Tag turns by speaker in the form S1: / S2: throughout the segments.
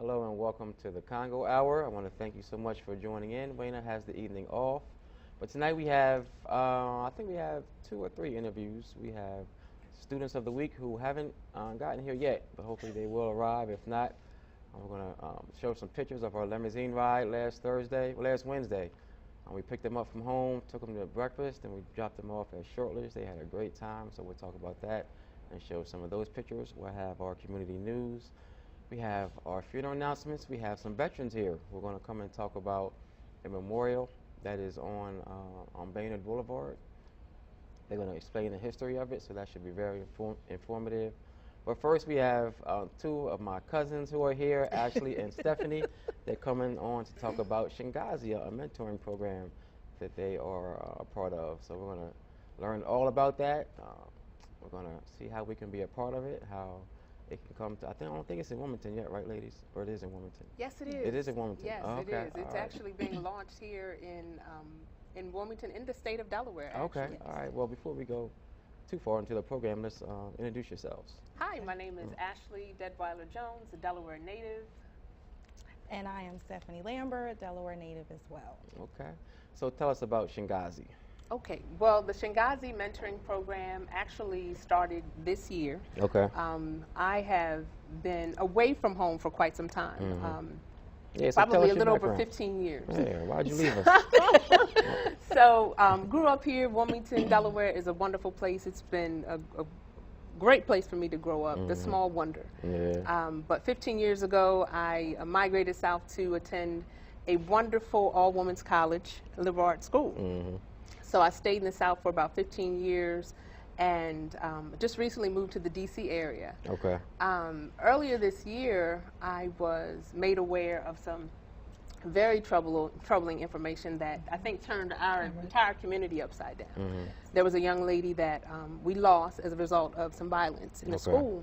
S1: Hello and welcome to the Congo Hour. I want to thank you so much for joining in. Wayna has the evening off, but tonight we have, I think we have 2 or 3 interviews. We have students of the week who haven't gotten here yet, but hopefully they will arrive. If not, we're going to show some pictures of our limousine ride last Wednesday. We picked them up from home, took them to breakfast, and we dropped them off at Shortledge. They had a great time, so we'll talk about that and show some of those pictures. We'll have our community news. We have our funeral announcements. We have some veterans here. We're going to come and talk about a memorial that is on Baynard Boulevard. They're going to explain the history of it, so that should be very informative. But first, we have 2 of my cousins who are here, Ashley and Stephanie. They're coming on to talk about Shingazi, a mentoring program that they are a part of. So we're going to learn all about that. We're going to see how we can be a part of it, how it can come to, I don't think it's in Wilmington yet, right, ladies? Or it is in Wilmington?
S2: Yes, it is.
S1: It is in Wilmington?
S2: Yes,
S1: oh, okay.
S2: it is. It's actually being launched here in Wilmington, in the state of Delaware, actually.
S1: Okay, all right. Well, before we go too far into the program, let's introduce yourselves.
S2: Hi, my name is Ashley Deadweiler-Jones, a Delaware native.
S3: And I am Stephanie Lambert, a Delaware native as well.
S1: Okay. So tell us about Shingazi.
S2: Okay, well, the Shingazi mentoring program actually started this year.
S1: Okay.
S2: I have been away from home for quite some time.
S1: Yeah, so
S2: probably a little over 15 years.
S1: Yeah, why'd you leave us?
S2: So, grew up here. Wilmington, Delaware is a wonderful place. It's been a great place for me to grow up, the small wonder.
S1: Yeah.
S2: But 15 years ago, I migrated south to attend a wonderful all-women's college, liberal arts school. So I stayed in the South for about 15 years and just recently moved to the D.C. area.
S1: Okay.
S2: Earlier this year, I was made aware of some very troubling information that I think turned our entire community upside down. There was a young lady that we lost as a result of some violence in the school.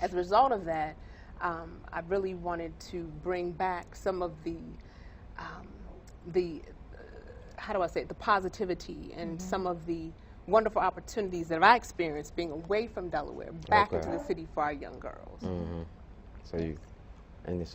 S2: As a result of that, I really wanted to bring back some of the how do I say it, the positivity and some of the wonderful opportunities that I experienced being away from Delaware back into the city for our young girls.
S1: So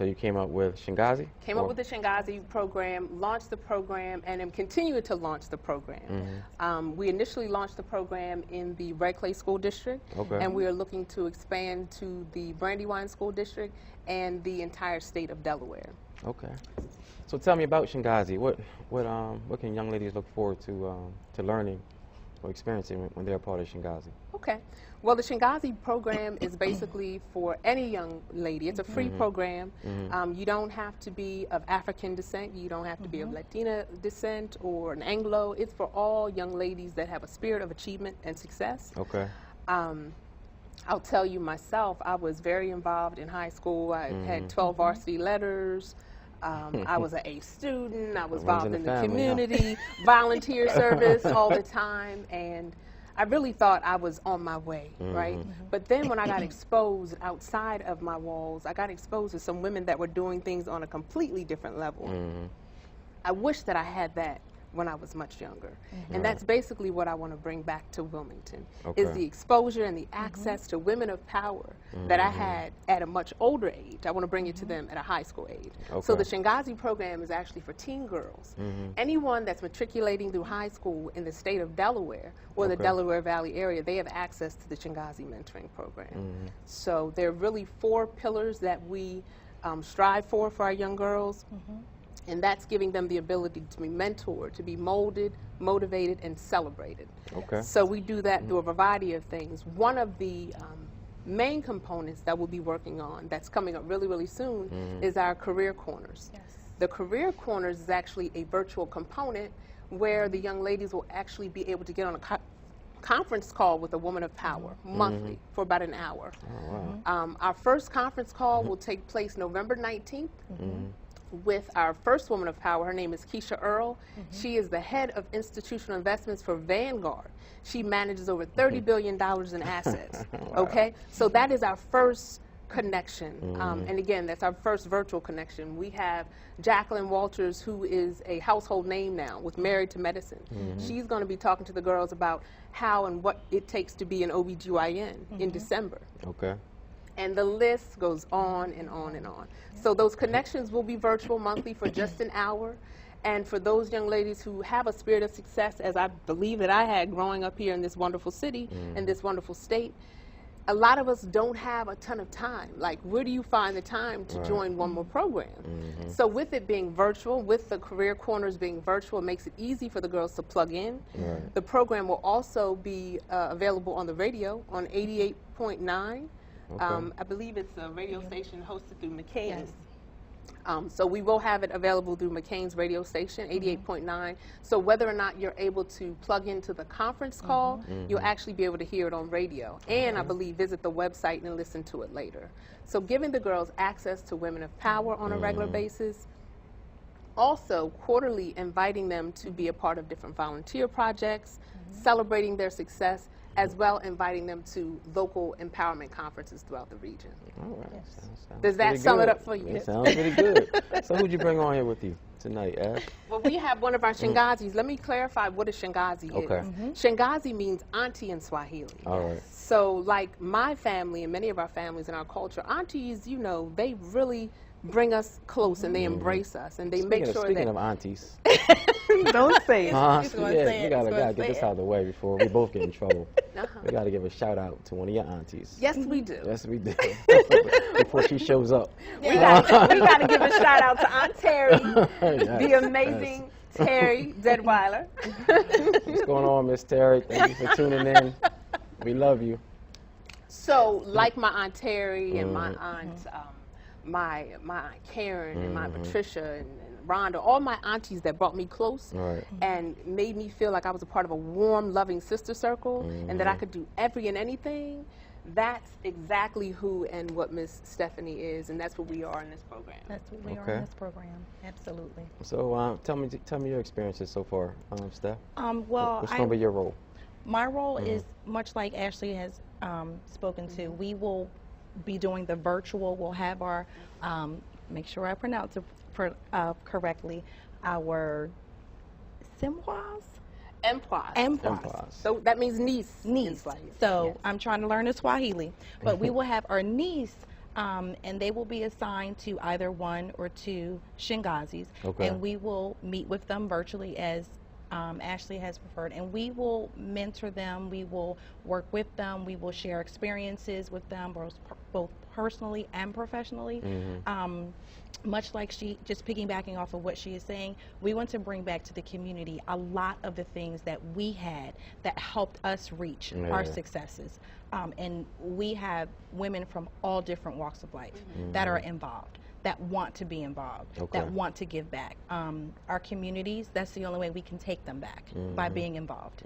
S1: you came up with Shingazi?
S2: Came up with the Shingazi program, launched the program, and am continuing to launch the program. We initially launched the program in the Red Clay School District, and we are looking to expand to the Brandywine School District and the entire state of Delaware.
S1: Okay. So tell me about Shingazi. What can young ladies look forward to learning or experiencing when they're a part of Shingazi?
S2: Okay. Well, the Shingazi program is basically for any young lady. It's a free program. You don't have to be of African descent. You don't have to be of Latina descent or an Anglo. It's for all young ladies that have a spirit of achievement and success.
S1: Okay.
S2: I'll tell you myself, I was very involved in high school. I had 12 varsity letters. I was an A student. I was involved in the community, volunteer service all the time, and I really thought I was on my way, right? But then when I got exposed outside of my walls, I got exposed to some women that were doing things on a completely different level. I wish that I had that when I was much younger. And that's basically what I want to bring back to Wilmington, is the exposure and the access to women of power that I had at a much older age. I want to bring it to them at a high school age. So the Shingazi program is actually for teen girls. Anyone that's matriculating through high school in the state of Delaware or the Delaware Valley area, they have access to the Shingazi mentoring program. So there are really 4 pillars that we strive for our young girls. And that's giving them the ability to be mentored, to be molded, motivated, and celebrated. So we do that through a variety of things. One of the main components that we'll be working on that's coming up really, really soon is our Career Corners. The Career Corners is actually a virtual component where the young ladies will actually be able to get on a conference call with a woman of power monthly for about an hour. Our first conference call will take place November 19th. With our first woman of power. Her name is Keisha Earl. She is the head of institutional investments for Vanguard. She manages over $30 billion in assets. Okay, so that is our first connection. And again, that's our first virtual connection. We have Jacqueline Walters, who is a household name now with Married to Medicine. She's going to be talking to the girls about how and what it takes to be an OBGYN in December. And the list goes on and on and on. So those connections will be virtual monthly for just an hour. And for those young ladies who have a spirit of success, as I believe that I had growing up here in this wonderful city, in this wonderful state, a lot of us don't have a ton of time. Like, where do you find the time to join one more program? So with it being virtual, with the career corners being virtual, it makes it easy for the girls to plug in. The program will also be available on the radio on 88.9. I believe it's a radio station hosted through McCain's. So we will have it available through McCain's radio station, 88.9. So whether or not you're able to plug into the conference call, you'll actually be able to hear it on radio. And I believe visit the website and listen to it later. So giving the girls access to Women of Power on a regular basis. Also, quarterly inviting them to be a part of different volunteer projects, celebrating their success, as well inviting them to local empowerment conferences throughout the region.
S1: All right. Sounds
S2: Does that sum it up for you?
S1: It sounds pretty good. So who'd you bring on here with you tonight, Ash?
S2: Well, we have one of our Shingazis. Let me clarify what a Shingazi is. Shingazi means auntie in Swahili.
S1: All right.
S2: So like my family and many of our families in our culture, aunties, you know, they really bring us close and they embrace us and they make sure
S1: Speaking
S2: that...
S1: of aunties.
S2: Don't say it.
S1: Yeah, we gotta get this out of the way before we both get in trouble. We gotta give a shout out to one of your aunties.
S2: Yes, we do.
S1: Yes, we do. Before she shows up.
S2: We gotta give a shout out to Aunt Terry, the amazing Terry Deadweiler.
S1: What's going on, Miss Terry? Thank you for tuning in. We love you.
S2: So, like my Aunt Terry and my aunt, my Aunt Karen and my Patricia and Rhonda, all my aunties that brought me close and made me feel like I was a part of a warm, loving sister circle and that I could do every and anything. That's exactly who and what Miss Stephanie is, and that's what we are in this program.
S3: That's what we are in this program. Absolutely.
S1: So tell me your experiences so far, Steph.
S3: Well,
S1: what's going to be your role?
S3: My role is much like Ashley has spoken to. We will be doing the virtual. We'll have our, make sure I pronounce it correctly, our Simwas? Empwas.
S2: So that means niece.
S3: Niece. So I'm trying to learn the Swahili. But we will have our niece, and they will be assigned to either one or two Shingazis. And we will meet with them virtually as Ashley has referred. And we will mentor them. We will work with them. We will share experiences with them, both personally and professionally. Much like she, just piggybacking off of what she is saying, we want to bring back to the community a lot of the things that we had that helped us reach our successes. And we have women from all different walks of life that are involved, that want to be involved, that want to give back. Our communities, that's the only way we can take them back, by being involved.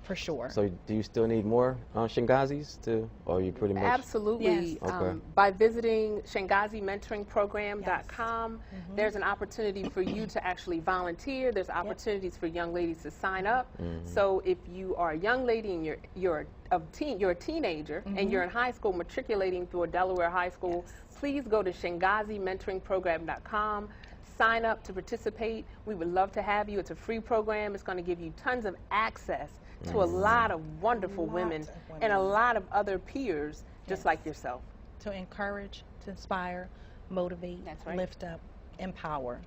S3: For sure. So
S1: do you still need more Shingazis or you pretty much?
S2: Absolutely.
S3: Yes.
S2: By visiting ShingaziMentoringProgram.com, there's an opportunity for you to actually volunteer. There's opportunities for young ladies to sign up. So if you are a young lady and you're a teenager and you're in high school matriculating through a Delaware high school, please go to ShingaziMentoringProgram.com. Sign up to participate. We would love to have you. It's a free program. It's going to give you tons of access to a lot of wonderful women and a lot of other peers just like yourself.
S3: To encourage, to inspire, motivate, lift up, empower.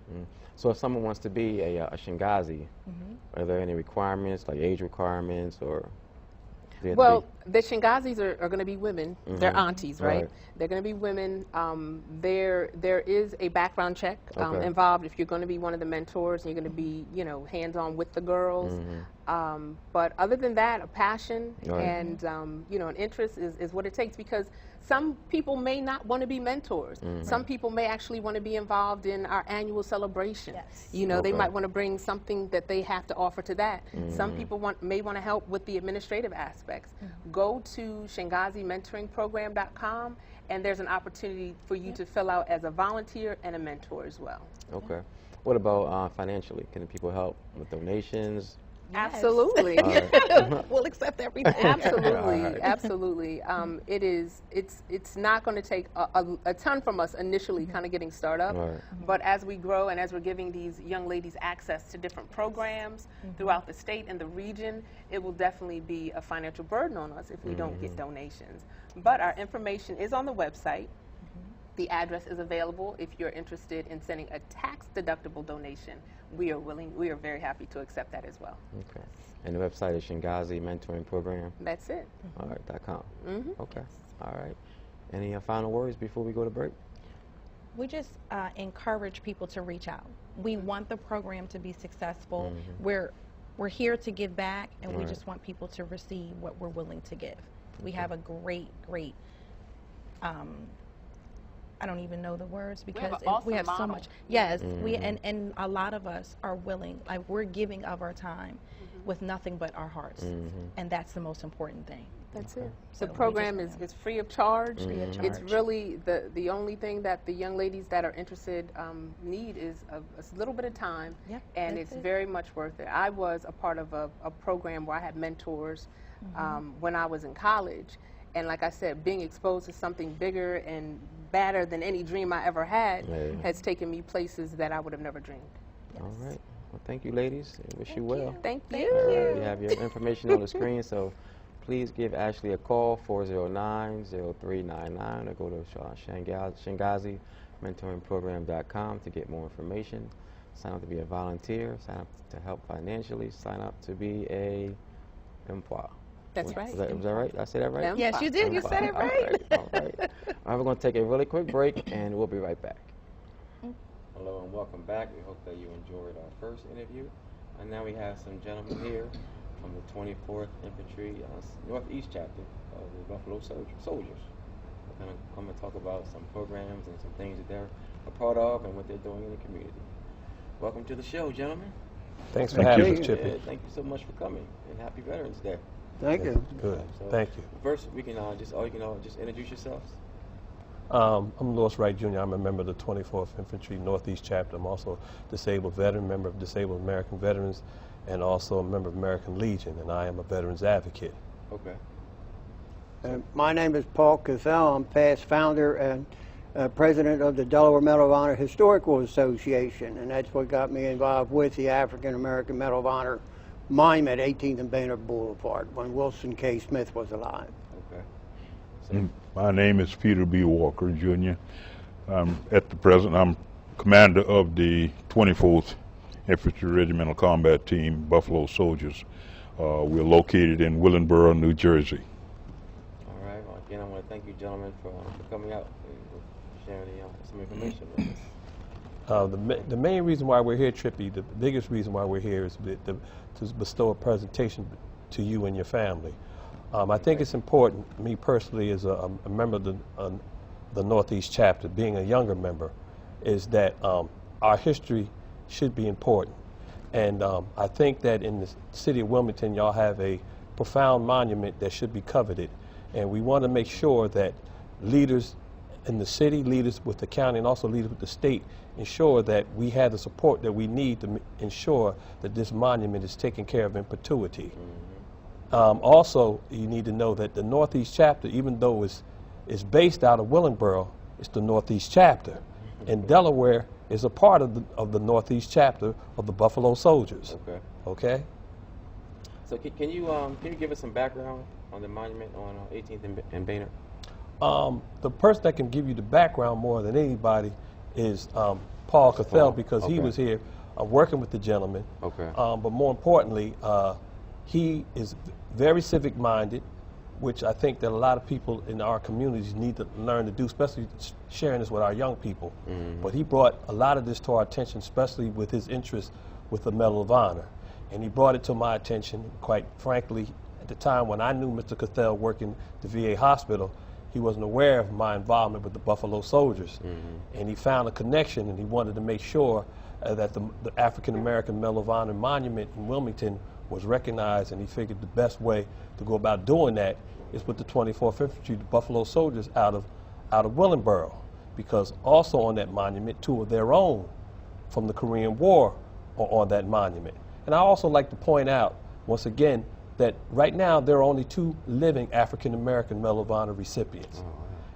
S1: So if someone wants to be a Shingazi, are there any requirements, like age requirements or?
S2: Well, the Shingazis are going to be women. They're aunties, right? They're going to be women. There is a background check involved if you're going to be one of the mentors and you're going to be, hands-on with the girls. But other than that, a passion and, an interest is what it takes, because some people may not want to be mentors. Some people may actually want to be involved in our annual celebration. They might want to bring something that they have to offer to that. Some people may want to help with the administrative aspects. Go to ShingaziMentoringProgram.com, and there's an opportunity for you to fill out as a volunteer and a mentor as well.
S1: Okay. What about financially? Can people help with donations?
S3: Yes.
S2: Absolutely.
S3: We'll accept everything.
S2: Absolutely,
S1: Right.
S2: absolutely. It's not going to take a ton from us initially, kind of getting started up,
S1: Right.
S2: but as we grow and as we're giving these young ladies access to different programs throughout the state and the region, it will definitely be a financial burden on us if we don't get donations. But our information is on the website. The address is available if you're interested in sending a tax-deductible donation. We are very happy to accept that as well.
S1: Okay. And the website is Shingazi Mentoring Program.
S2: That's it.
S1: All right, .com. Okay. All right. Any final words before we go to break?
S3: We just encourage people to reach out. We want the program to be successful. We're here to give back, and we just want people to receive what we're willing to give. We have a great I don't even know the words because we have so much. Yes, we and a lot of us are willing. Like, we're giving of our time with nothing but our hearts, and that's the most important thing.
S2: That's it.
S3: So
S2: The program is free of charge.
S3: Free of
S2: It's
S3: charge.
S2: really the only thing that the young ladies that are interested need is a little bit of time,
S3: Yep,
S2: and
S3: that's
S2: it's
S3: it.
S2: very much worth it. I was a part of a program where I had mentors when I was in college, and like I said, being exposed to something bigger and badder than any dream I ever had has taken me places that I would have never dreamed.
S1: All right. Well, thank you, ladies. I wish you well.
S2: Thank
S1: All
S2: you.
S1: right, we have your information on the screen, so please give Ashley a call, 409-0399, or go to Shingazi mentoringprogram.com to get more information. Sign up to be a volunteer, sign up to help financially, sign up to be a employee.
S2: That's right.
S1: Was that right? Did I say that right?
S2: Yeah.
S3: Yes, you did. You said it right.
S1: All right. All right, we're going to take a really quick break, and we'll be right back. Hello and welcome back. We hope that you enjoyed our first interview. And now we have some gentlemen here from the 24th Infantry Northeast Chapter of the Buffalo Soldiers. We're going to come and talk about some programs and some things that they're a part of and what they're doing in the community. Welcome to the show, gentlemen.
S4: Thanks for having us,
S1: Yeah,
S4: Chippy.
S1: thank you so much for coming, and happy Veterans Day.
S5: Thank you.
S4: Good.
S1: So
S4: Thank you.
S1: First, we can just introduce yourselves.
S4: I'm Louis Wright Jr. I'm a member of the 24th Infantry Northeast Chapter. I'm also a disabled veteran, member of Disabled American Veterans, and also a member of American Legion, and I am a veterans advocate.
S1: Okay.
S5: My name is Paul Cassell. I'm past founder and president of the Delaware Medal of Honor Historical Association, and that's what got me involved with the African American Medal of Honor monument, 18th and Boehner Boulevard, when Wilson K. Smith was alive.
S1: Okay. So,
S6: My name is Peter B. Walker, Jr. At the present, I'm commander of the 24th Infantry Regimental Combat Team, Buffalo Soldiers. We're located in Willingboro, New Jersey.
S1: all right. Well, again, I want to thank you, gentlemen, for coming out and sharing some information with us.
S4: The main reason why we're here, Trippy, the biggest reason why we're here is to bestow a presentation to you and your family. I think it's important, me personally, as a member of the Northeast Chapter, being a younger member, is that our history should be important. And I think that in the city of Wilmington, y'all have a profound monument that should be coveted. And we want to make sure that leaders in the city, leaders with the county, and also leaders with the state ensure that we have the support that we need to ensure that this monument is taken care of in perpetuity. Also, you need to know that the Northeast Chapter, even though it's based out of Willingboro, it's the Northeast Chapter. And Delaware is a part of the Northeast Chapter of the Buffalo Soldiers.
S1: Okay.
S4: Okay?
S1: So can you give us some background on the monument on 18th and Boehner?
S4: The person that can give you the background more than anybody is Paul Cathell, because he
S1: Okay.
S4: was here working with the gentleman.
S1: Okay.
S4: But more importantly, he is very civic-minded, which I think that a lot of people in our communities need to learn to do, especially sharing this with our young people. But he brought a lot of this to our attention, especially with his interest with the Medal of Honor. And he brought it to my attention, quite frankly, at the time when I knew Mr. Cathell working the VA hospital, he wasn't aware of my involvement with the Buffalo Soldiers. And he found a connection, and he wanted to make sure that the African American Medal of Honor monument in Wilmington was recognized, and he figured the best way to go about doing that is with the 24th Infantry, the Buffalo Soldiers out of Willingboro, because also on that monument, two of their own from the Korean War are on that monument. And I also like to point out, once again, that right now there are only 2 living African American Medal of Honor recipients.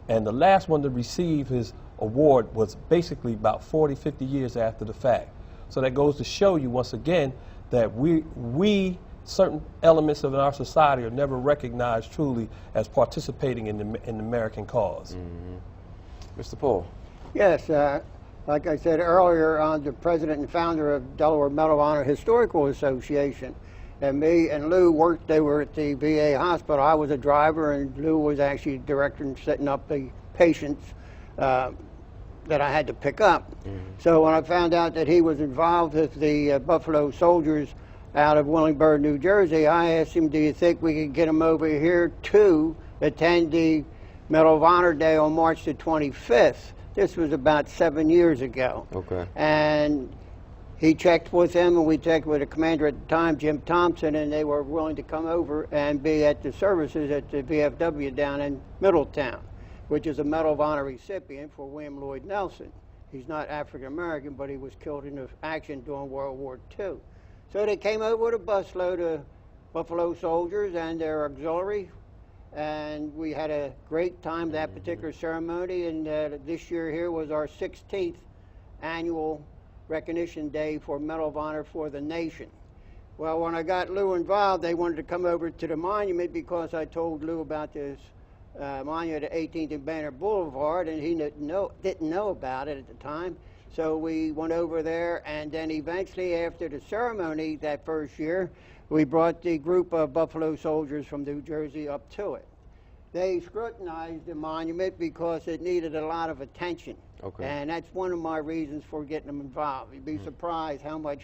S4: And the last one to receive his award was basically about 40, 50 years after the fact. So that goes to show you once again that we certain elements of our society are never recognized truly as participating in the American cause.
S1: Mr. Paul.
S5: Yes, like I said earlier, I'm the president and founder of Delaware Medal of Honor Historical Association. And me and Lou worked, they were at the VA hospital. I was a driver, and Lou was actually director and setting up the patients that I had to pick up. So when I found out that he was involved with the Buffalo Soldiers out of Willingboro, New Jersey, I asked him, do you think we could get him over here to attend the Medal of Honor Day on March the 25th? This was about 7 years ago.
S1: Okay. And
S5: he checked with them, and we checked with the commander at the time, Jim Thompson, and they were willing to come over and be at the services at the VFW down in Middletown, which is a Medal of Honor recipient for William Lloyd Nelson. He's not African American, but he was killed in action during World War II. So they came over with a busload of Buffalo Soldiers and their auxiliary, and we had a great time that particular ceremony. And this year here was our 16th annual recognition day for Medal of Honor for the nation. Well, when I got Lou involved, they wanted to come over to the monument because I told Lou about this monument at 18th and Banner Boulevard, and he didn't know about it at the time. So we went over there, and then eventually after the ceremony that first year, we brought the group of Buffalo Soldiers from New Jersey up to it. They scrutinized the monument because it needed a lot of attention.
S1: Okay.
S5: And that's one of my reasons for getting them involved. You'd be surprised how much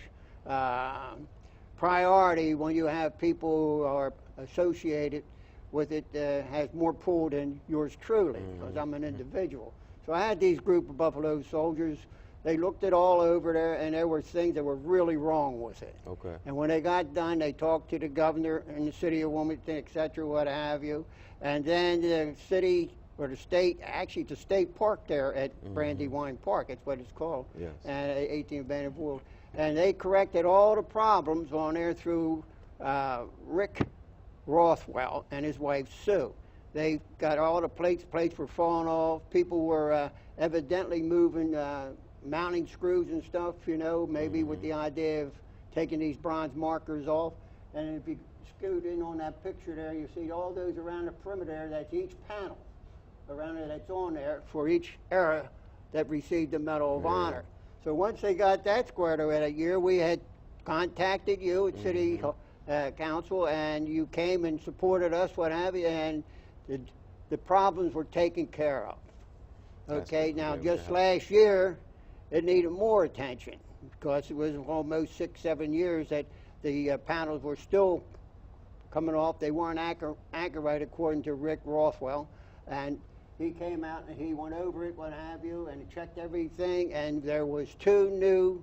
S5: priority when you have people who are associated with it has more pull than yours truly, because I'm an individual. So I had these group of Buffalo Soldiers. They looked it all over there, and there were things that were really wrong with it.
S1: Okay.
S5: And when they got done, they talked to the governor in the city of Wilmington, et cetera, what have you. And then the city, or the state, actually the state park there at Brandywine Park, that's what it's called,
S1: yes.
S5: And 18th Banner Boulevard. And they corrected all the problems on there through Rick Rothwell and his wife Sue. They got all the plates were falling off. People were evidently moving mounting screws and stuff, you know, maybe with the idea of taking these bronze markers off. And if you scoot in on that picture there, you see all those around the perimeter. That's each panel around it that's on there for each era that received the Medal of Honor. So once they got that squared away that year, we had contacted you at City Council, and you came and supported us, what have you, and the problems were taken care of. Okay, now just last year, it needed more attention because it was almost 6, 7 years that the panels were still coming off. They weren't accurate according to Rick Rothwell, and he came out and he went over it, what have you, and checked everything, and there was 2 new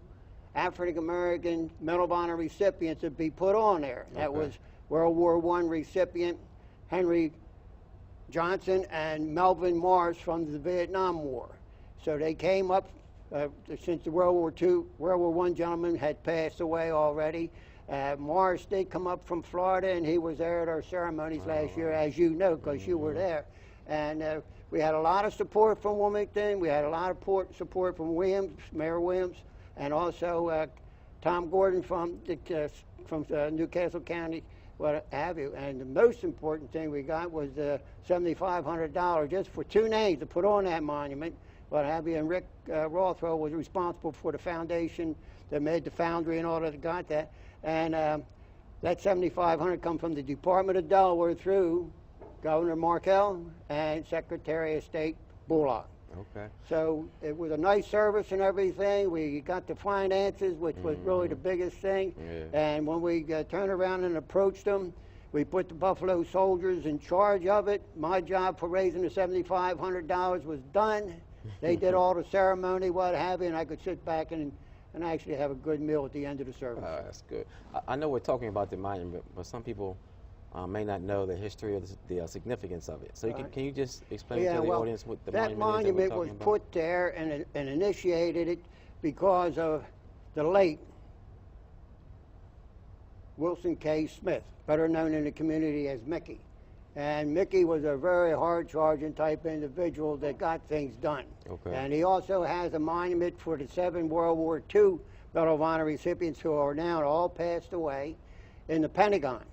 S5: African American Medal of Honor recipients to be put on there. That was World War I recipient Henry Johnson and Melvin Morris from the Vietnam War. So they came up since the World War I gentleman had passed away already. Morris did come up from Florida, and he was there at our ceremonies last year, as you know, because you were there. And we had a lot of support from Wilmington. We had a lot of support from Williams, Mayor Williams, and also Tom Gordon from Newcastle County, what have you. And the most important thing we got was $7,500 just for 2 names to put on that monument, what have you. And Rick Rothwell was responsible for the foundation that made the foundry and all that got that. And that $7,500 come from the Department of Delaware through Governor Markell and Secretary of State Bullock.
S1: Okay.
S5: So it was a nice service and everything. We got the finances, which was really the biggest thing. Yeah. And when we turned around and approached them, we put the Buffalo Soldiers in charge of it. My job for raising the $7,500 was done. They did all the ceremony, what have you, and I could sit back and actually have a good meal at the end of the service.
S1: Oh, that's good. I know we're talking about the monument, but some people may not know the history of the significance of it. So can you just explain to the audience what the monument is? That monument
S5: was put there and initiated it because of the late Wilson K. Smith, better known in the community as Mickey. And Mickey was a very hard-charging type individual that got things done.
S1: Okay.
S5: And he also has a monument for the 7 World War II Medal of Honor recipients who are now all passed away in the Pentagon.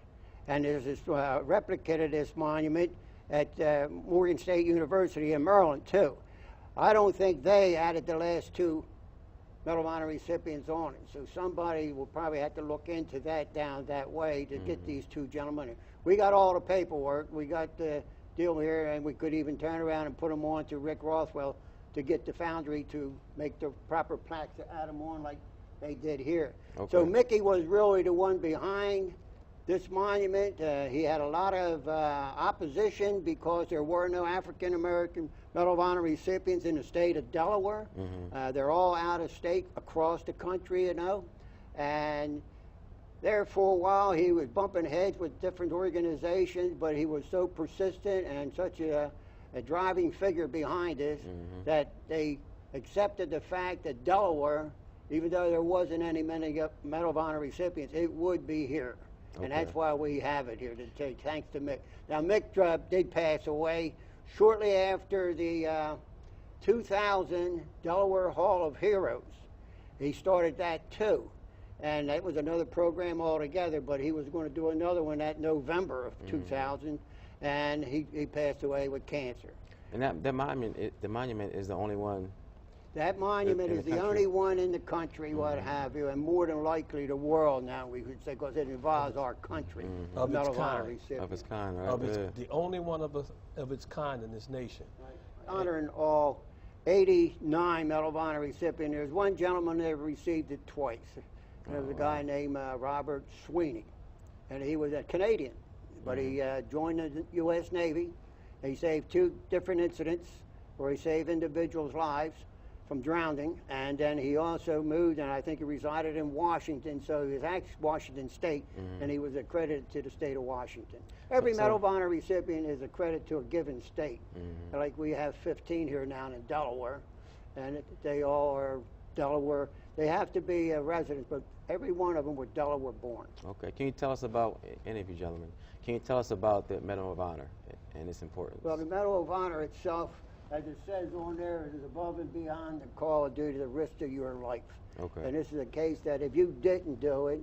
S5: And there's this replica of this monument at Morgan State University in Maryland, too. I don't think they added the last 2 Medal of Honor recipients on it. So somebody will probably have to look into that down that way to get these 2 gentlemen in. We got all the paperwork. We got the deal here, and we could even turn around and put them on to Rick Rothwell to get the foundry to make the proper plaques to add them on like they did here.
S1: Okay.
S5: So Mickey was really the one behind this monument. He had a lot of opposition because there were no African American Medal of Honor recipients in the state of Delaware. They're all out of state across the country, you know. And there for a while he was bumping heads with different organizations, but he was so persistent and such a driving figure behind this that they accepted the fact that Delaware, even though there wasn't any Medal of Honor recipients, it would be here.
S1: Okay.
S5: And that's why we have it here, to take thanks to Mick. Now, Mick did pass away shortly after the 2000 Delaware Hall of Heroes. He started that too. And that was another program altogether, but he was going to do another one that November of 2000, and he passed away with cancer.
S1: And the monument is the only one.
S5: That monument is the only one in the country, what have you, and more than likely the world now, we could say, because it involves our country.
S4: Of its
S5: Medal of Honor
S4: kind.
S5: recipient.
S1: Of its kind, right?
S4: The only one of its kind in this nation.
S5: Honoring all 89 Medal of Honor recipients. There's one gentleman that received it twice. There was a guy named Robert Sweeney, and he was a Canadian, but he joined the U.S. Navy. He saved 2 different incidents where he saved individuals' lives from drowning, and then he also moved, and I think he resided in Washington, so he was actually Washington State, and he was accredited to the state of Washington. Every Medal of Honor recipient is accredited to a given state. Like we have 15 here now in Delaware, and they all are Delaware. They have to be residents, but every one of them were Delaware born.
S1: Okay. Can you tell us about, any of you gentlemen, can you tell us about the Medal of Honor and its importance?
S5: Well, the Medal of Honor itself, as it says on there, is above and beyond the call of duty, the risk of your life.
S1: Okay.
S5: And this is a case that if you didn't do it,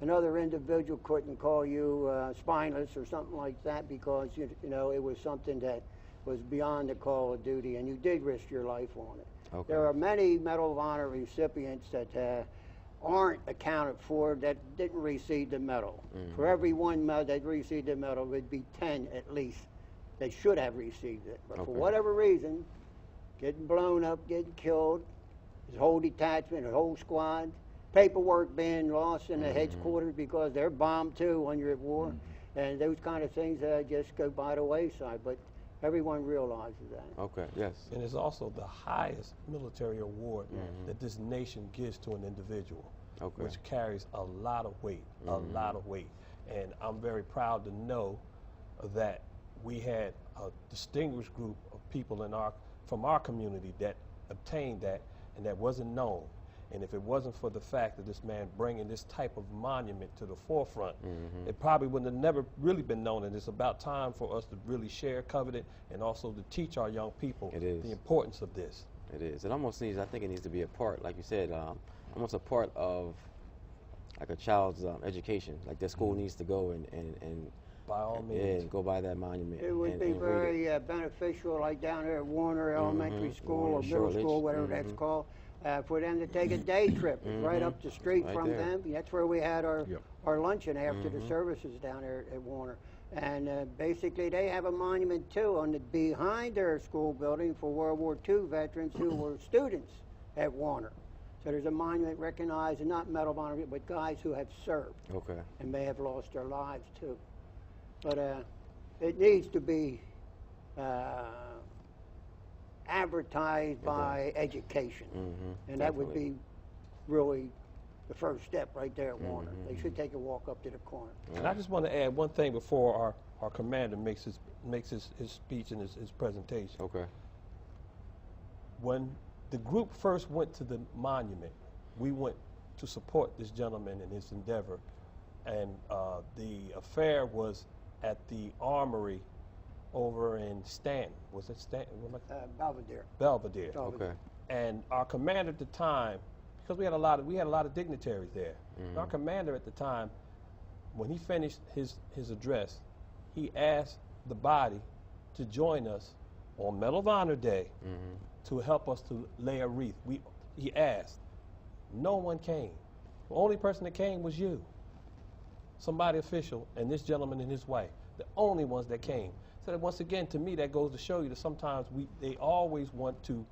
S5: another individual couldn't call you spineless or something like that, because you know it was something that was beyond the call of duty, and you did risk your life on it.
S1: Okay.
S5: There are many Medal of Honor recipients that aren't accounted for that didn't receive the medal. For every one that received the medal, would be 10 at least that should have received it. But for whatever reason, getting blown up, getting killed, his whole detachment, his whole squad, paperwork being lost in the headquarters because they're bombed too when you're at war, and those kind of things just go by the wayside. But everyone realizes that.
S1: Okay, yes.
S4: And it's also the highest military award that this nation gives to an individual, which carries a lot of weight, a lot of weight. And I'm very proud to know that we had a distinguished group of people from our community that obtained that, and that wasn't known. And if it wasn't for the fact that this man bringing this type of monument to the forefront, it probably would have never really been known. And it's about time for us to really share, covet it, and also to teach our young people the importance of this.
S1: It is. It almost needs, I think it needs to be a part, like you said, almost a part of like a child's education. Like their school needs to go and
S4: by all means.
S1: Yeah, and go by that monument.
S5: It would be very beneficial, like down here at Warner Elementary School or middle school, whatever that's called, for them to take a day trip right up the street from them. That's where we had our luncheon after the services down there at Warner. And basically they have a monument too behind their school building for World War II veterans who were students at Warner. So there's a monument recognizing not Medal of Honor, but guys who have served and may have lost their lives too. But it needs to be advertised by education. And that would be really the first step right there at Warner. They should take a walk up to the corner.
S4: And I just want to add one thing before our commander makes his speech and his presentation.
S1: Okay.
S4: When the group first went to the monument, we went to support this gentleman in his endeavor and the affair was at the armory over in Stanton. Was it Stanton?
S5: Belvedere.
S4: Belvedere.
S1: Okay.
S4: And our commander at the time, because we had a lot of dignitaries there. Mm-hmm. Our commander at the time, when he finished his address, he asked the body to join us on Medal of Honor Day to help us to lay a wreath. He asked. No one came. The only person that came was you. Somebody official and this gentleman and his wife. The only ones that came. So that once again, to me, that goes to show you that sometimes they always want to,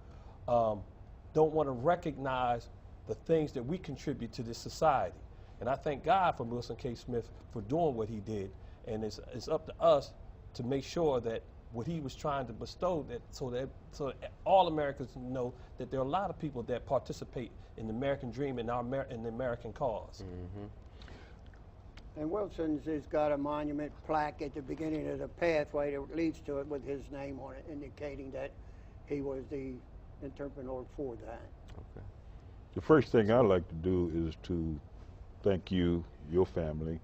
S4: don't want to recognize the things that we contribute to this society. And I thank God for Wilson K. Smith for doing what he did. And it's up to us to make sure that what he was trying to bestow, so that all Americans know that there are a lot of people that participate in the American dream and in the American cause.
S1: Mm-hmm.
S5: And Wilson's has got a monument plaque at the beginning of the pathway that leads to it with his name on it, indicating that he was the entrepreneur for that.
S1: Okay.
S6: The first thing I'd like to do is to thank you, your family,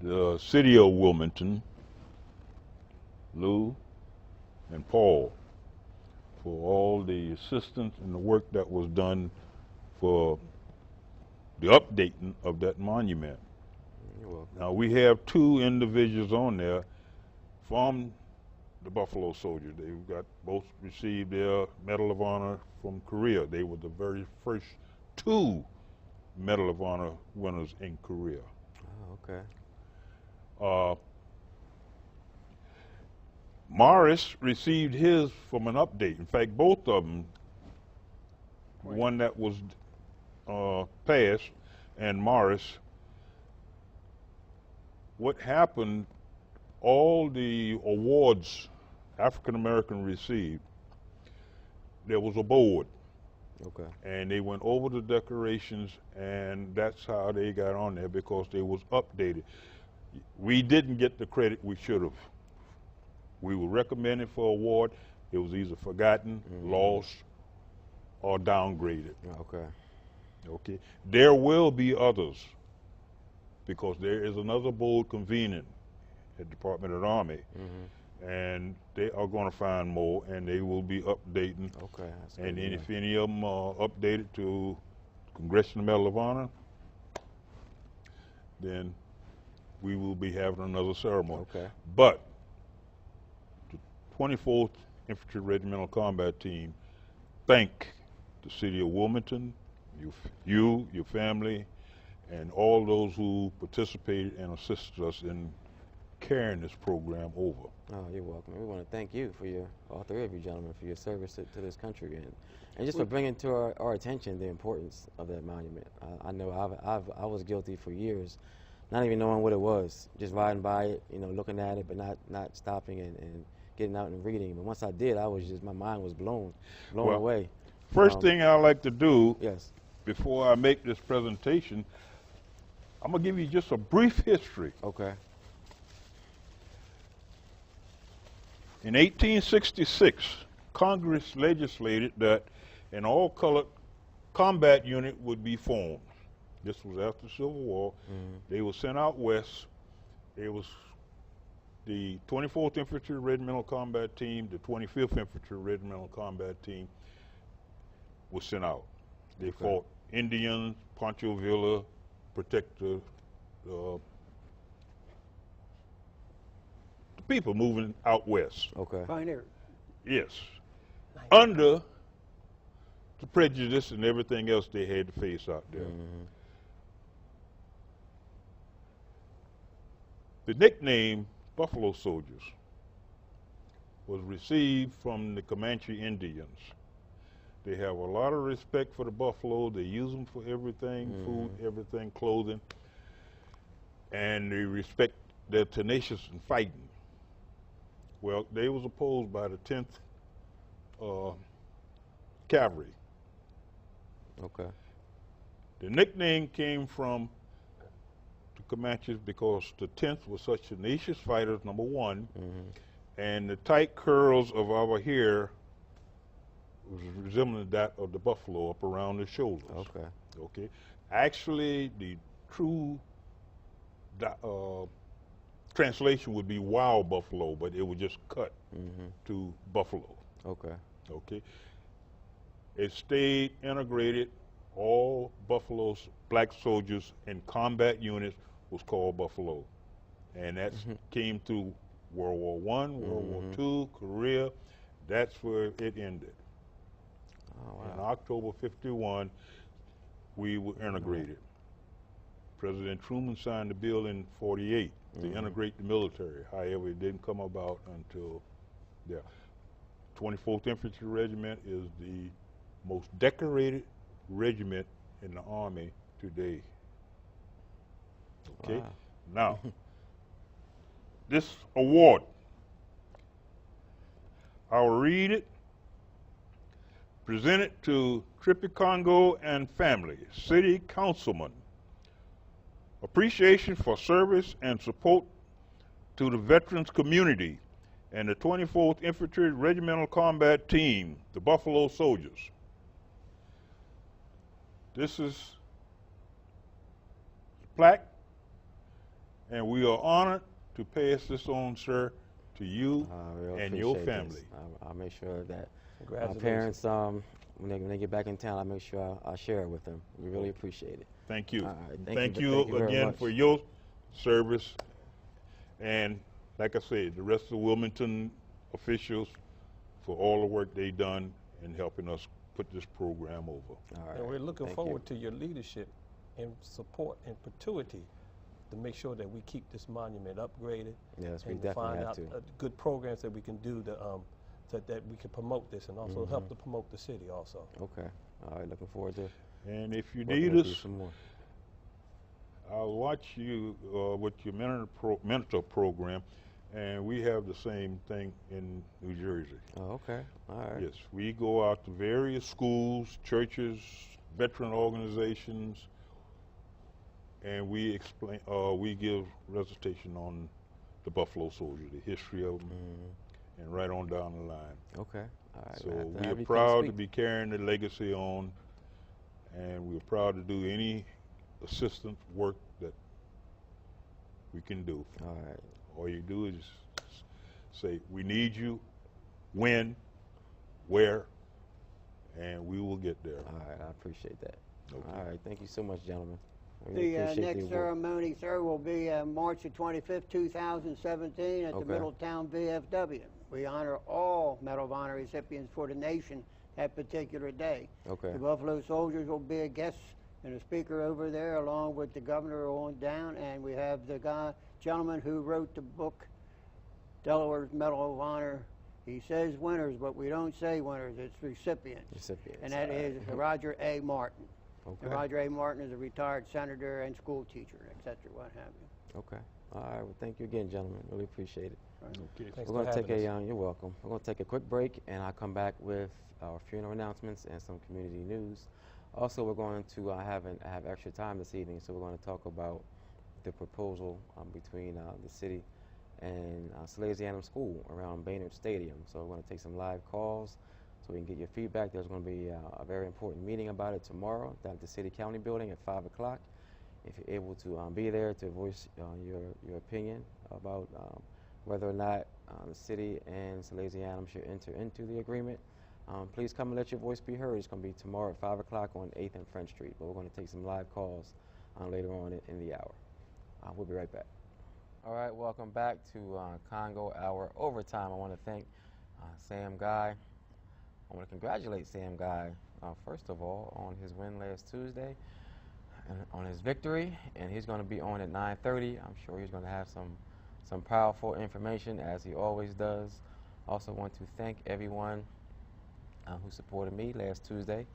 S6: the city of Wilmington, Lou and Paul, for all the assistance and the work that was done for the updating of that monument.
S1: You're welcome.
S6: Now we have two individuals on there from the Buffalo Soldiers. They've got both received their Medal of Honor from Korea. They were the very first two Medal of Honor winners in Korea.
S1: Oh, okay.
S6: Morris received his from an update. In fact, both of them, one that was passed and Morris, what happened, all the awards African American received, there was a board.
S1: Okay.
S6: And they went over the decorations, and that's how they got on there, because they was updated. We didn't get the credit we should have. We were recommended for award. It was either forgotten, lost, or downgraded.
S1: Okay.
S6: Okay. There will be others, because there is another board convening at Department of the Army, and they are going to find more, and they will be updating.
S1: Okay. That's
S6: And
S1: good,
S6: then
S1: yeah.
S6: if any of them are updated to Congressional Medal of Honor, then we will be having another ceremony.
S1: Okay.
S6: But the 24th Infantry Regimental Combat Team thank the city of Wilmington, you, your family, and all those who participated and assisted us in carrying this program over.
S1: Oh, you're welcome. We want to thank you for all three of you gentlemen, for your service to this country, and just for bringing to our attention the importance of that monument. I know I was guilty for years, not even knowing what it was, just riding by it, looking at it, but not stopping and getting out and reading. But once I did, my mind was blown away.
S6: First thing I like to do,
S1: yes,
S6: before I make this presentation, I'm gonna give you just a brief history.
S1: Okay.
S6: In 1866, Congress legislated that an all-colored combat unit would be formed. This was after the Civil War. They were sent out west. It was the 24th Infantry Regimental Combat Team, the 25th Infantry Regimental Combat Team was sent out. They fought Indians, Pancho Villa, protect the people moving out west.
S1: Okay.
S5: Pioneer.
S6: Yes. Under the prejudice and everything else they had to face out there. The nickname Buffalo Soldiers was received from the Comanche Indians. They have a lot of respect for the buffalo. They use them for everything, food, everything, clothing. And they respect their tenacious in fighting. Well, they was opposed by the 10th Cavalry.
S1: Okay.
S6: The nickname came from the Comanches because the 10th was such tenacious fighters, number one, and the tight curls of our hair was resembling that of the buffalo up around the shoulders.
S1: Okay.
S6: Okay. Actually, the true translation would be Wild Buffalo, but it would just cut to Buffalo.
S1: Okay.
S6: Okay. It stayed integrated. All Buffalo's black soldiers in combat units was called Buffalo. And that came through World War I, World War II, Korea. That's where it ended.
S1: Oh, wow.
S6: In October 51, we were integrated. President Truman signed the bill in 48 to integrate the military. However, it didn't come about until there. 24th Infantry Regiment is the most decorated regiment in the Army today. Okay?
S1: Wow.
S6: Now, this award, I'll read it. Presented to Trippy Congo and family, City Councilman. Appreciation for service and support to the veterans community and the 24th Infantry Regimental Combat Team, the Buffalo Soldiers. This is the plaque, and we are honored to pass this on, sir, to you and your family.
S1: I'll make sure that my parents, when they get back in town, I'll make sure I share it with them. We really appreciate it.
S6: Thank you.
S1: All right,
S6: thank you again for your service. And like I said, the rest of the Wilmington officials for all the work they've done in helping us put this program over.
S1: All right.
S4: And we're looking forward to your leadership and support and perpetuity to make sure that we keep this monument upgraded.
S1: Yes, we
S4: and
S1: definitely
S4: find
S1: have
S4: out
S1: to.
S4: Good programs that we can do to, that we can promote this and also help to promote the city also.
S1: Okay. All right, looking forward to
S6: And if you
S1: working
S6: need
S1: with you
S6: us,
S1: some more.
S6: I'll watch you with your mentor program, and we have the same thing in New Jersey.
S1: Oh, okay. All right.
S6: Yes, we go out to various schools, churches, veteran organizations, and we explain, we give recitation on the Buffalo Soldier, the history of them, and right on down the line.
S1: Okay. All right.
S6: So
S1: we'll have to
S6: we
S1: have
S6: are
S1: you
S6: proud to
S1: speak.
S6: be carrying the legacy on, and we're proud to do any assistance work that we can do.
S1: All right.
S6: All you do is say, we need you, when, where, and we will get there.
S1: All right. I appreciate that.
S6: Okay.
S1: All right. Thank you so much, gentlemen. I really
S5: The
S1: appreciate
S5: next
S1: award.
S5: ceremony, sir, will be March the 25th, 2017 at the
S1: Okay.
S5: Middletown VFW. We honor all Medal of Honor recipients for the nation that particular day.
S1: Okay.
S5: The Buffalo Soldiers will be a guest and a speaker over there along with the governor on down, and we have the gentleman who wrote the book, Delaware's Medal of Honor. He says winners, but we don't say winners, it's recipients.
S1: Recipients.
S5: And that
S1: all
S5: is
S1: right.
S5: Roger A. Martin.
S1: Okay.
S5: And Roger A. Martin is a retired senator and school teacher, et cetera, what have you.
S1: Okay. All right. Well, thank you again, gentlemen. Really appreciate it.
S6: Okay.
S4: Thanks
S1: We're going
S4: for
S1: to take
S4: having us.
S1: you're welcome. We're going to take a quick break, and I'll come back with our funeral announcements and some community news. Also, we're going to have extra time this evening, so we're going to talk about the proposal between the city and Salesianum School around Baynard Stadium. So we're going to take some live calls so we can get your feedback. There's going to be a very important meeting about it tomorrow down at the City County Building at 5 o'clock. If you're able to be there to voice your opinion about whether or not the city and Salesianum should enter into the agreement, please come and let your voice be heard. It's going to be tomorrow at 5 o'clock on 8th and French Street. But we're going to take some live calls later on in the hour. We'll be right back. All right, welcome back to Congo Hour Overtime. I want to thank Sam Guy. I want to congratulate Sam Guy, first of all, on his win last Tuesday, and on his victory. And he's going to be on at 9:30. I'm sure he's going to have some powerful information, as he always does. Also want to thank everyone who supported me last Tuesday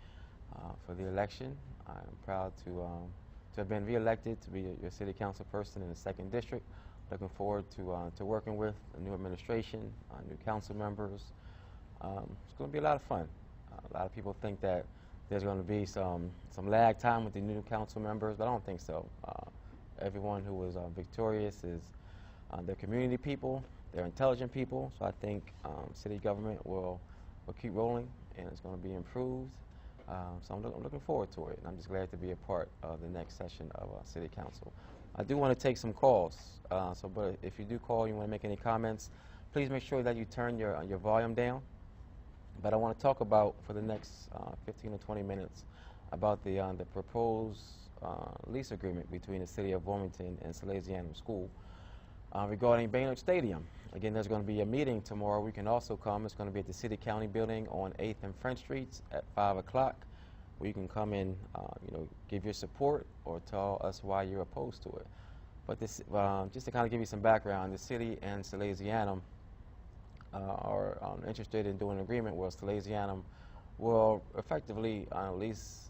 S1: for the election. I'm proud to have been re-elected to be your city council person in the 2nd District. Looking forward to working with a new administration, new council members. It's going to be a lot of fun. A lot of people think that there's going to be some lag time with the new council members, but I don't think so. Everyone who was victorious is they're community people, they're intelligent people, so I think city government will keep rolling, and it's going to be improved. So I'm looking forward to it, and I'm just glad to be a part of the next session of City Council. I do want to take some calls. But if you do call, you want to make any comments, please make sure that you turn your volume down. But I want to talk about for the next 15 or 20 minutes about the proposed lease agreement between the City of Wilmington and Salesianum School regarding Baynard Stadium. Again, there's going to be a meeting tomorrow. We can also come. It's going to be at the City County Building on 8th and French Streets at 5 o'clock, where you can come in, give your support or tell us why you're opposed to it. But this, just to kind of give you some background, the city and Salesianum are interested in doing an agreement where Salesianum will effectively lease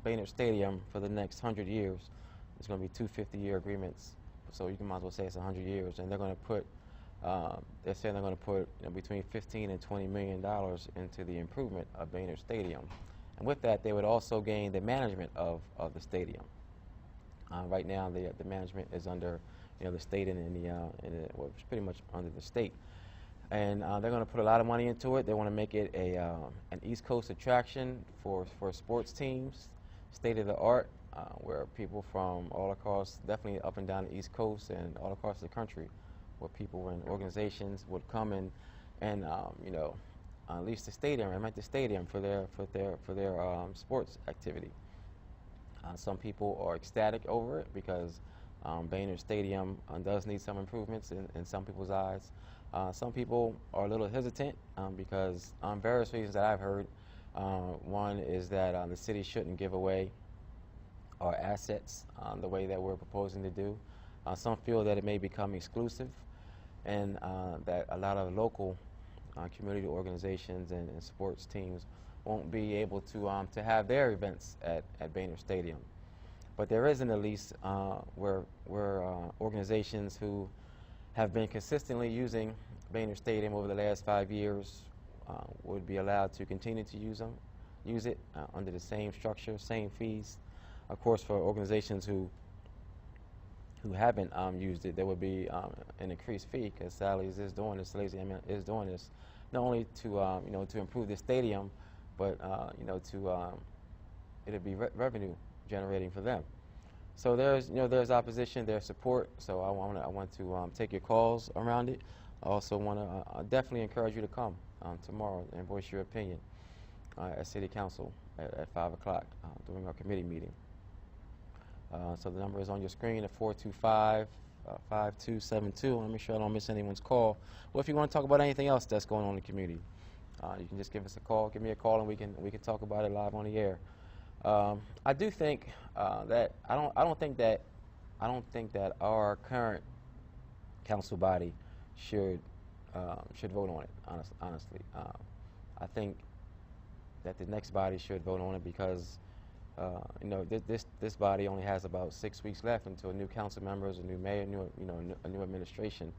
S1: Baynard Stadium for the next 100 years. It's going to be 2 50-year agreements, so you can might as well say it's 100 years. And they're going to put, they're saying they're going to put between $15 and $20 million into the improvement of Baynard Stadium. And with that, they would also gain the management of the stadium. Right now, the management is under, the state and well, it's pretty much under the state. And they're going to put a lot of money into it. They want to make it an East Coast attraction for sports teams, state of the art, where people from all across, definitely up and down the East Coast and all across the country, where people and organizations would come and lease the stadium and rent the stadium for their sports activity. Some people are ecstatic over it because Baynard Stadium does need some improvements in some people's eyes. Some people are a little hesitant because various reasons that I've heard. One is that the city shouldn't give away our assets the way that we're proposing to do. Some feel that it may become exclusive, and that a lot of local community organizations and sports teams won't be able to have their events at Baynard Stadium. But there is a lease where organizations who have been consistently using Baynard Stadium over the last 5 years would be allowed to continue to use it under the same structure, same fees. Of course, for organizations who haven't used it, there would be an increased fee because Sally's is doing this, Salesianum is doing this, not only to to improve the stadium, but it'll be revenue generating for them. So there's opposition, there's support. So I want to take your calls around it. I also want to definitely encourage you to come tomorrow and voice your opinion at City Council at 5 o'clock during our committee meeting. So the number is on your screen at 425-5272. Let me make sure I don't miss anyone's call. Well, if you want to talk about anything else that's going on in the community, you can just give us a call. Give me a call, and we can talk about it live on the air. I do think that I don't think that our current council body should vote on it. Honestly, I think that the next body should vote on it because this body only has about 6 weeks left until new council members, a new mayor, a new administration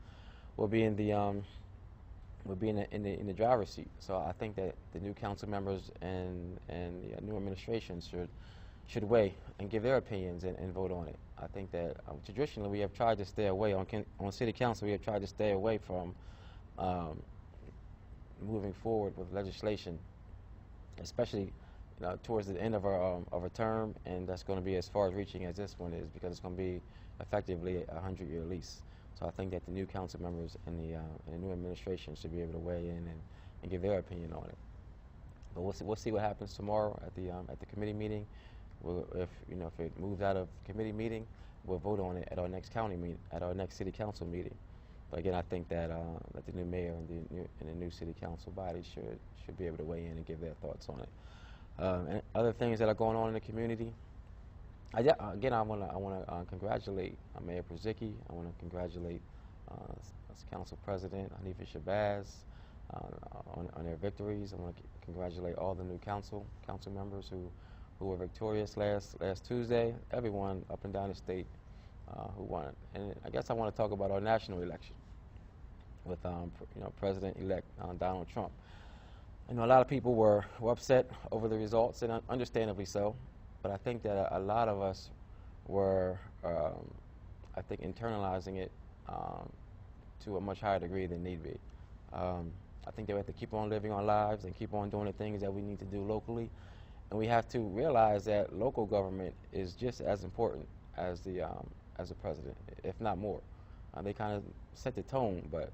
S1: will be in the in the driver's seat. So I think that the new council members and the new administration should weigh and give their opinions and vote on it. I think that traditionally we have tried to stay away on city council. We have tried to stay away from moving forward with legislation, especially towards the end of our term, and that's going to be as far as reaching as this one is because it's going to be effectively a 100-year lease. So I think that the new council members and the new administration should be able to weigh in and give their opinion on it. But we'll see what happens tomorrow at the committee meeting. If it moves out of committee meeting, we'll vote on it at our next city council meeting. But again, I think that the new mayor and the new city council body should be able to weigh in and give their thoughts on it. And other things that are going on in the community. I want to congratulate Mayor Przicki. I want to congratulate Council President Hanifa Shabazz on their victories. I want to congratulate all the new council members who were victorious last Tuesday. Everyone up and down the state who won. And I guess I want to talk about our national election with President-elect Donald Trump. I know a lot of people were upset over the results, and understandably so. But I think that a lot of us were, internalizing it to a much higher degree than need be. I think that we have to keep on living our lives and keep on doing the things that we need to do locally. And we have to realize that local government is just as important as the as a president, if not more. They kind of set the tone, but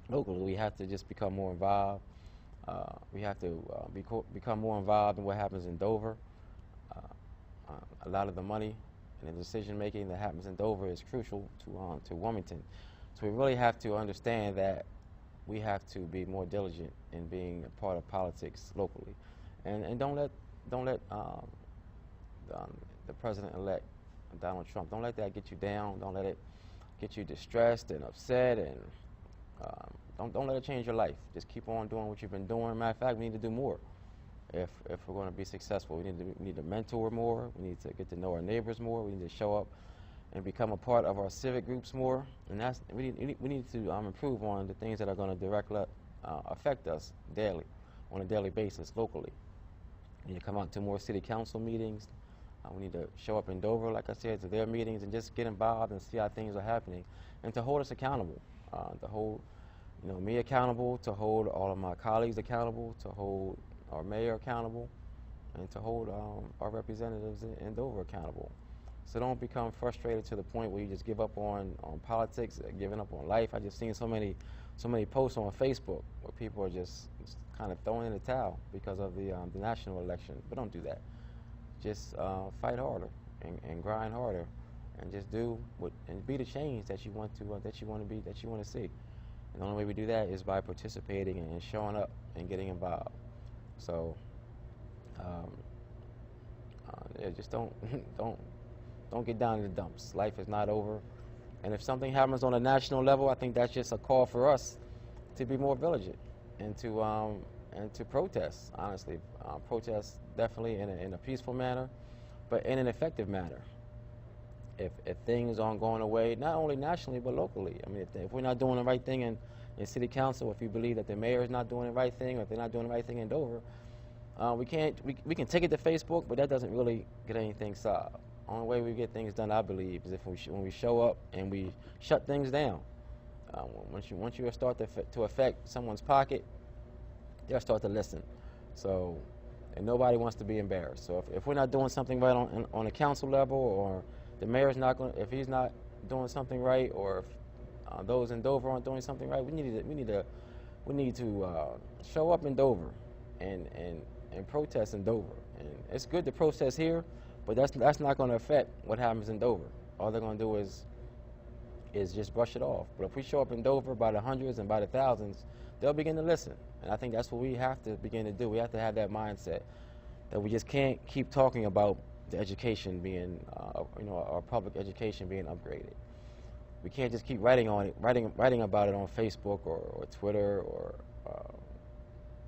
S1: locally we have to just become more involved. We have to become more involved in what happens in Dover. A lot of the money and the decision making that happens in Dover is crucial to Wilmington. So we really have to understand that we have to be more diligent in being a part of politics locally, and don't let the president-elect Donald Trump, don't let that get you down. Don't let it get you distressed and upset, and don't let it change your life. Just keep on doing what you've been doing. Matter of fact, we need to do more if we're going to be successful. We need to mentor more. We need to get to know our neighbors more. We need to show up and become a part of our civic groups more. And we need to improve on the things that are going to directly affect us daily, on a daily basis, locally. We need to come out to more city council meetings. We need to show up in Dover, like I said, to their meetings and just get involved and see how things are happening, and to hold us accountable, to hold me accountable, to hold all of my colleagues accountable, to hold our mayor accountable, and to hold our representatives in Dover accountable. So don't become frustrated to the point where you just give up on politics, giving up on life. I just seen so many posts on Facebook where people are just kind of throwing in the towel because of the national election. But don't do that. Just fight harder and grind harder, and just do and be the change that you want to see. And the only way we do that is by participating and showing up and getting involved. So just don't get down in the dumps. Life is not over, and if something happens on a national level, I think that's just a call for us to be more vigilant and to protest. Honestly, protest definitely in a peaceful manner, but in an effective manner. If things aren't going away, not only nationally but locally. I mean, if we're not doing the right thing in city council, if you believe that the mayor is not doing the right thing, or if they're not doing the right thing in Dover, we can take it to Facebook, but that doesn't really get anything solved. The only way we get things done, I believe, is if when we show up and we shut things down. Once you start to affect someone's pocket, they'll start to listen. So, and nobody wants to be embarrassed. So if we're not doing something right on a council level, or the mayor's if he's not doing something right, or if those in Dover aren't doing something right, we need to show up in Dover and protest in Dover. And it's good to protest here, but that's not going to affect what happens in Dover. All they're going to do is just brush it off. But if we show up in Dover by the hundreds and by the thousands, they'll begin to listen. And I think that's what we have to begin to do. We have to have that mindset that we just can't keep talking about the education being, our public education being upgraded. We can't just keep writing about it on Facebook or Twitter or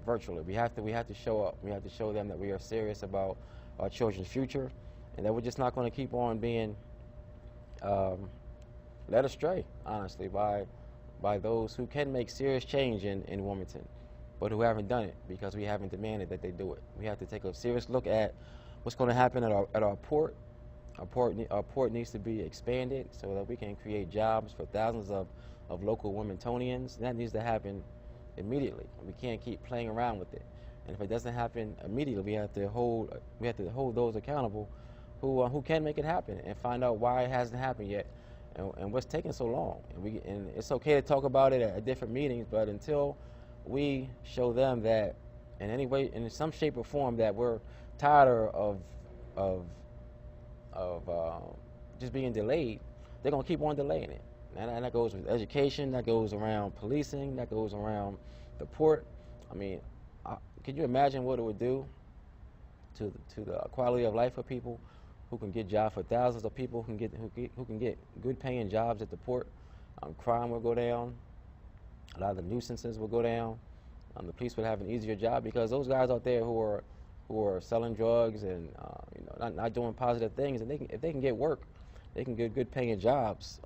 S1: virtually. We have to show up. We have to show them that we are serious about our children's future, and that we're just not going to keep on being led astray, honestly, by those who can make serious change in Wilmington, but who haven't done it because we haven't demanded that they do it. We have to take a serious look at what's going to happen at our port. Our port needs to be expanded so that we can create jobs for thousands of local Wilmingtonians. And that needs to happen immediately. We can't keep playing around with it. And if it doesn't happen immediately, we have to hold those accountable who can make it happen, and find out why it hasn't happened yet, and what's taking so long. And it's okay to talk about it at different meetings, but until we show them that in any way, in some shape or form, that we're tired of just being delayed, they're going to keep on delaying it. And that goes with education, that goes around policing, that goes around the port. I mean, could you imagine what it would do to the quality of life of people who can get jobs, for thousands of people who can get good paying jobs at the port? Crime will go down. A lot of the nuisances will go down. The police would have an easier job, because those guys out there who are selling drugs and not doing positive things, and if they can get work, they can get good paying jobs.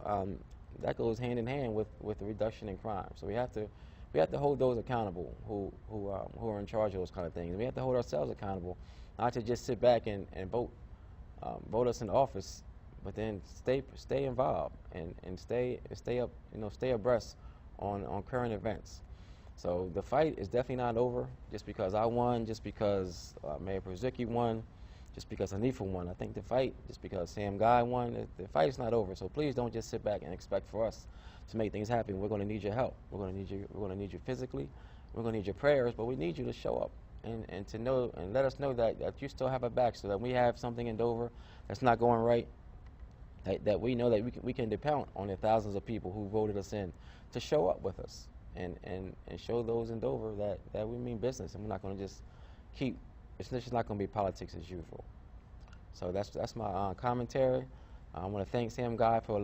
S1: That goes hand in hand with the reduction in crime. So we have to hold those accountable who are in charge of those kind of things. And we have to hold ourselves accountable, not to just sit back and vote us in office, but then stay involved and stay up, stay abreast on current events. So the fight is definitely not over just because I won, just because Mayor Purzycki won, just because Hanifa won. I think the fight, just because Sam Guy won, the fight's not over. So please don't just sit back and expect for us to make things happen. We're going to need your help. We're going to need you. We're going to need you physically. We're going to need your prayers, but we need you to show up and to know and let us know that you still have our back, so that we have something in Dover that's not going right, that we know that we can depend on the thousands of people who voted us in to show up with us and show those in Dover that we mean business, and we're not going to just keep. It's just not going to be politics as usual. So that's my commentary. I want to thank Sam Guy for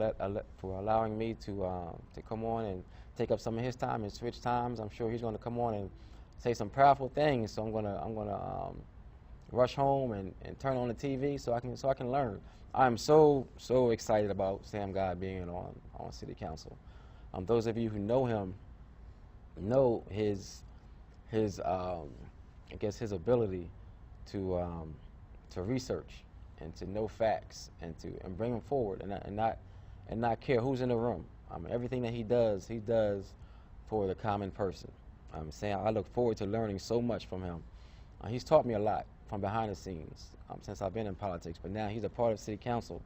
S1: allowing me to come on and take up some of his time and switch times. I'm sure he's going to come on and say some powerful things. So I'm gonna rush home and turn on the TV so I can learn. I'm so excited about Sam Guy being on City Council. Those of you who know him know his I guess his ability to research and to know facts and bring them forward and not care who's in the room. Everything that he does for the common person. I'm saying I look forward to learning so much from him. He's taught me a lot from behind the scenes since I've been in politics, but now he's a part of City Council.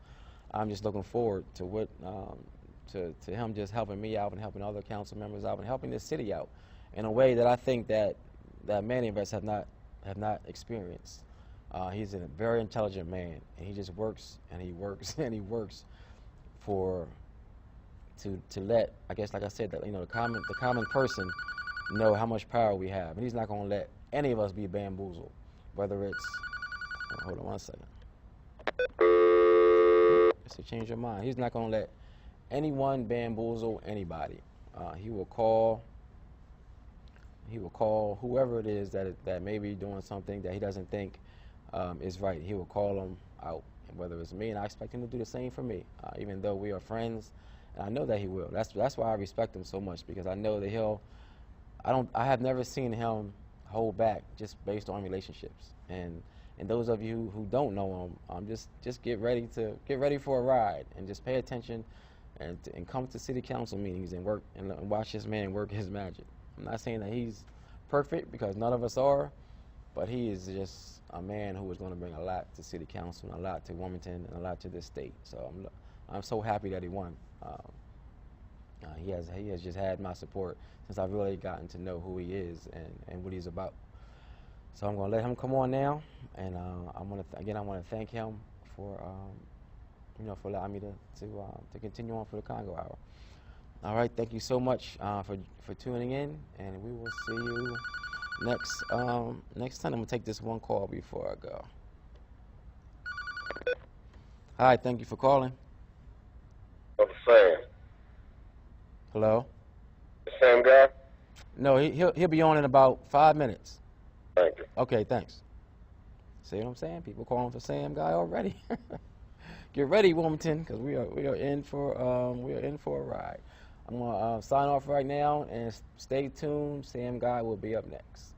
S1: I'm just looking forward to what to him just helping me out and helping other council members out and helping this city out in a way that I think that many of us have not experienced. He's a very intelligent man, and he just works and he works and he works to let, I guess, like I said, that the common person know how much power we have, and he's not going to let any of us be bamboozled, whether it's hold on one second. Just to change your mind, he's not going to let anyone bamboozle anybody. He will call whoever it is that may be doing something that he doesn't think is right. He will call them out, and whether it's me, and I expect him to do the same for me, even though we are friends, and I know that he will. That's why I respect him so much, because I know that I have never seen him hold back just based on relationships. And those of you who don't know him, just get ready for a ride, and just pay attention and come to city council meetings and work and watch this man work his magic. I'm not saying that he's perfect, because none of us are, but he is just a man who is going to bring a lot to city council and a lot to Wilmington and a lot to this state. So I'm so happy that he won. He has just had my support since I've really gotten to know who he is and what he's about. So I'm going to let him come on now, and I want to thank him for for allowing me to continue on for the Congo Hour. All right, thank you so much for tuning in, and we will see you next time. I'm gonna take this one call before I go. Hi, thank you for calling.
S7: Sam.
S1: Hello.
S7: The same guy?
S1: No, he'll be on in about 5 minutes.
S7: Thank you.
S1: Okay, thanks. See what I'm saying? People calling for Sam Guy already. Get ready, Wilmington, because we are in for a ride. I'm gonna sign off right now, and stay tuned. Sam Guy will be up next.